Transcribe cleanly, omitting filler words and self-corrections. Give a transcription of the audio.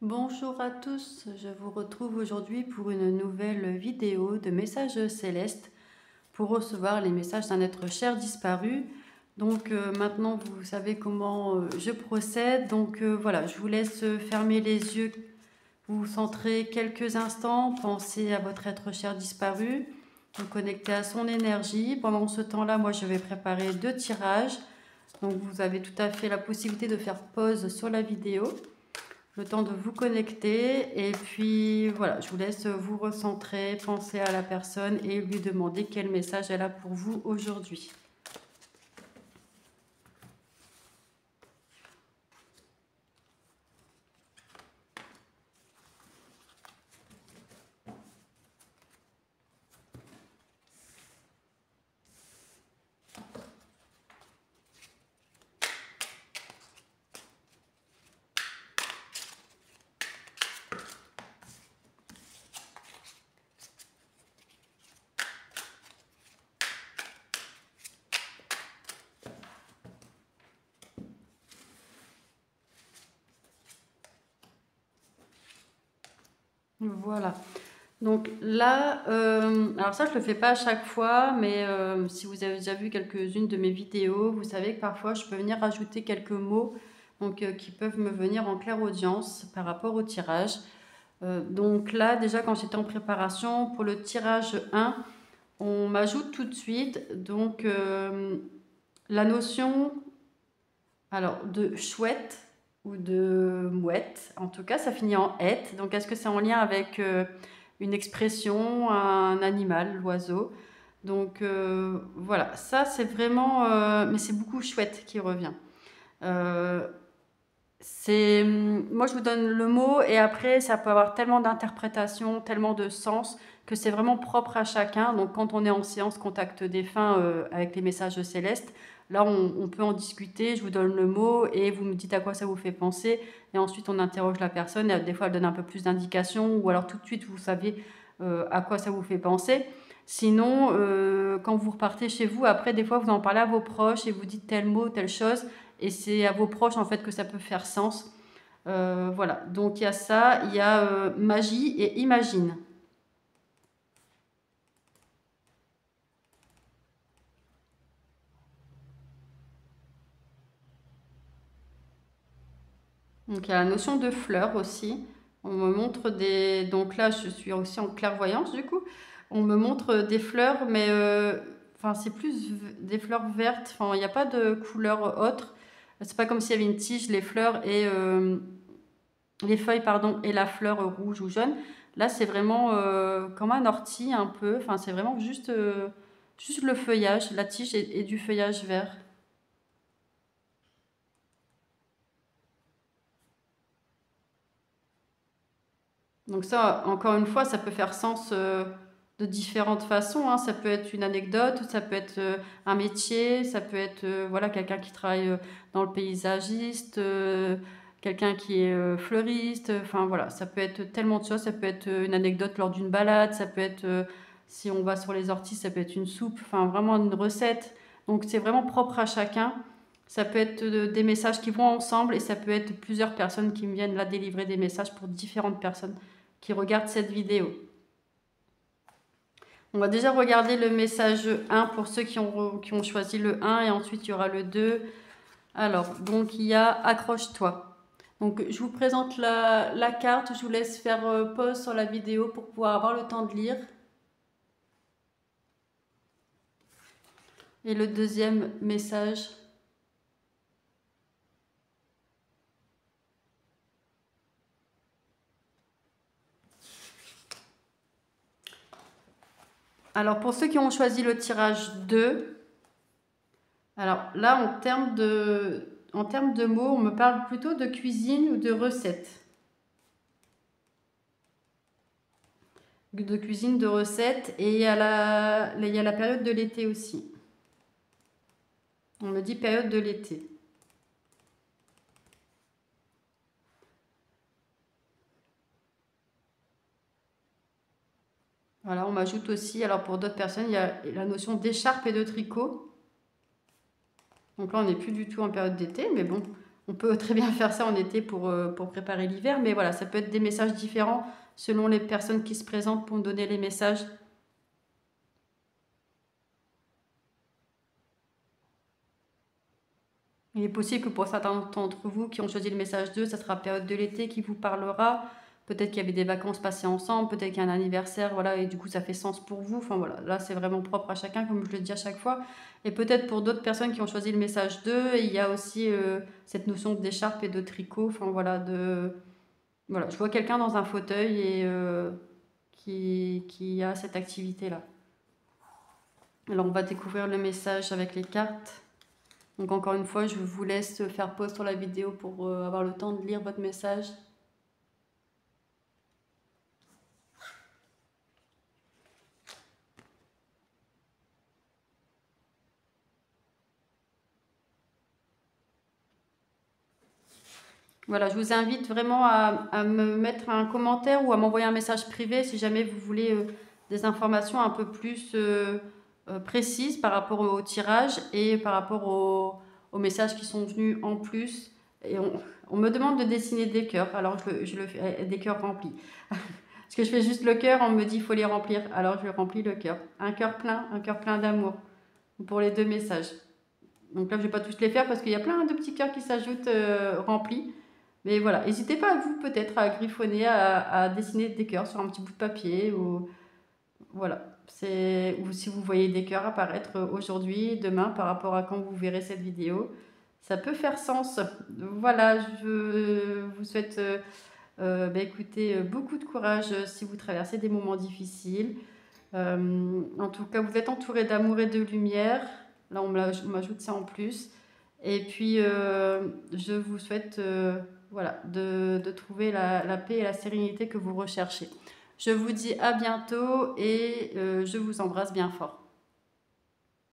Bonjour à tous, je vous retrouve aujourd'hui pour une nouvelle vidéo de messages célestes pour recevoir les messages d'un être cher disparu. Donc maintenant vous savez comment je procède. Donc voilà, je vous laisse fermer les yeux, vous centrer quelques instants, pensez à votre être cher disparu, vous connectez à son énergie. Pendant ce temps-là, moi je vais préparer 2 tirages. Donc vous avez tout à fait la possibilité de faire pause sur la vidéo, le temps de vous connecter, et puis voilà, je vous laisse vous recentrer, penser à la personne et lui demander quel message elle a pour vous aujourd'hui. Voilà. Donc là, alors ça je le fais pas à chaque fois, mais si vous avez déjà vu quelques-unes de mes vidéos, vous savez que parfois je peux venir rajouter quelques mots donc, qui peuvent me venir en clairaudience par rapport au tirage. Donc là, déjà quand j'étais en préparation pour le tirage 1, on m'ajoute tout de suite donc la notion alors de chouette ou de mouette. En tout cas, ça finit en ette. Donc est-ce que c'est en lien avec une expression, un animal, l'oiseau? Donc voilà, ça c'est vraiment... mais c'est beaucoup chouette qui revient. Euh, moi, je vous donne le mot et après, ça peut avoir tellement d'interprétations, tellement de sens que c'est vraiment propre à chacun. Donc, quand on est en séance contact défunt avec les messages célestes, là, on peut en discuter. Je vous donne le mot et vous me dites à quoi ça vous fait penser. Et ensuite, on interroge la personne. Et des fois, elle donne un peu plus d'indications ou alors tout de suite, vous savez à quoi ça vous fait penser. Sinon, quand vous repartez chez vous, après, des fois, vous en parlez à vos proches et vous dites tel mot, telle chose. Et c'est à vos proches en fait que ça peut faire sens. Voilà, donc il y a ça, il y a magie et imagine. Donc il y a la notion de fleurs aussi. On me montre des... Donc là, je suis aussi en clairvoyance du coup. On me montre des fleurs, mais enfin, c'est plus des fleurs vertes. Enfin, il n'y a pas de couleur autre. C'est pas comme s'il y avait une tige, les fleurs et les feuilles, pardon, et la fleur rouge ou jaune. Là, c'est vraiment comme un ortie un peu. Enfin, c'est vraiment juste le feuillage, la tige et du feuillage vert. Donc ça, encore une fois, ça peut faire sens de différentes façons, hein. Ça peut être une anecdote, ça peut être un métier, ça peut être voilà, quelqu'un qui travaille dans le paysagiste, quelqu'un qui est fleuriste. Enfin voilà, ça peut être tellement de choses. Ça peut être une anecdote lors d'une balade, ça peut être, si on va sur les orties, ça peut être une soupe, enfin vraiment une recette. Donc c'est vraiment propre à chacun. Ça peut être des messages qui vont ensemble et ça peut être plusieurs personnes qui me viennent là délivrer des messages pour différentes personnes qui regardent cette vidéo. On va déjà regarder le message 1 pour ceux qui ont choisi le 1 et ensuite il y aura le 2. Alors, donc il y a accroche-toi. Donc je vous présente la carte, je vous laisse faire pause sur la vidéo pour pouvoir avoir le temps de lire. Et le deuxième message. Alors pour ceux qui ont choisi le tirage 2, alors là en termes de mots, on me parle plutôt de cuisine ou de recettes. De cuisine, de recettes, et il y a la période de l'été aussi. On me dit période de l'été. Voilà, on m'ajoute aussi, alors pour d'autres personnes, il y a la notion d'écharpe et de tricot. Donc là, on n'est plus du tout en période d'été, mais bon, On peut très bien faire ça en été pour préparer l'hiver, mais voilà, ça peut être des messages différents selon les personnes qui se présentent pour me donner les messages. Il est possible que pour certains d'entre vous qui ont choisi le message 2, ça sera période de l'été qui vous parlera. Peut-être qu'il y avait des vacances passées ensemble, peut-être qu'il y a un anniversaire, voilà, et du coup ça fait sens pour vous. Enfin voilà, là c'est vraiment propre à chacun, comme je le dis à chaque fois. Et peut-être pour d'autres personnes qui ont choisi le message 2, il y a aussi cette notion d'écharpe et de tricot. Enfin voilà, voilà, je vois quelqu'un dans un fauteuil et qui a cette activité-là. Alors on va découvrir le message avec les cartes. Donc encore une fois, je vous laisse faire pause sur la vidéo pour avoir le temps de lire votre message. Voilà, je vous invite vraiment à me mettre un commentaire ou à m'envoyer un message privé si jamais vous voulez des informations un peu plus précises par rapport au tirage et par rapport aux messages qui sont venus en plus. Et on me demande de dessiner des cœurs, alors je le fais, des cœurs remplis. Parce que je fais juste le cœur, on me dit qu'il faut les remplir, alors je remplis le cœur. Un cœur plein d'amour pour les deux messages. Donc là, je ne vais pas tous les faire parce qu'il y a plein de petits cœurs qui s'ajoutent remplis. Mais voilà, n'hésitez pas, vous, peut-être, à griffonner, à dessiner des cœurs sur un petit bout de papier. Ou, voilà. Ou si vous voyez des cœurs apparaître aujourd'hui, demain, par rapport à quand vous verrez cette vidéo, ça peut faire sens. Voilà, je vous souhaite écoutez, beaucoup de courage si vous traversez des moments difficiles. En tout cas, vous êtes entouré d'amour et de lumière. Là, on m'ajoute ça en plus. Et puis, je vous souhaite voilà, de trouver la paix et la sérénité que vous recherchez. Je vous dis à bientôt et je vous embrasse bien fort.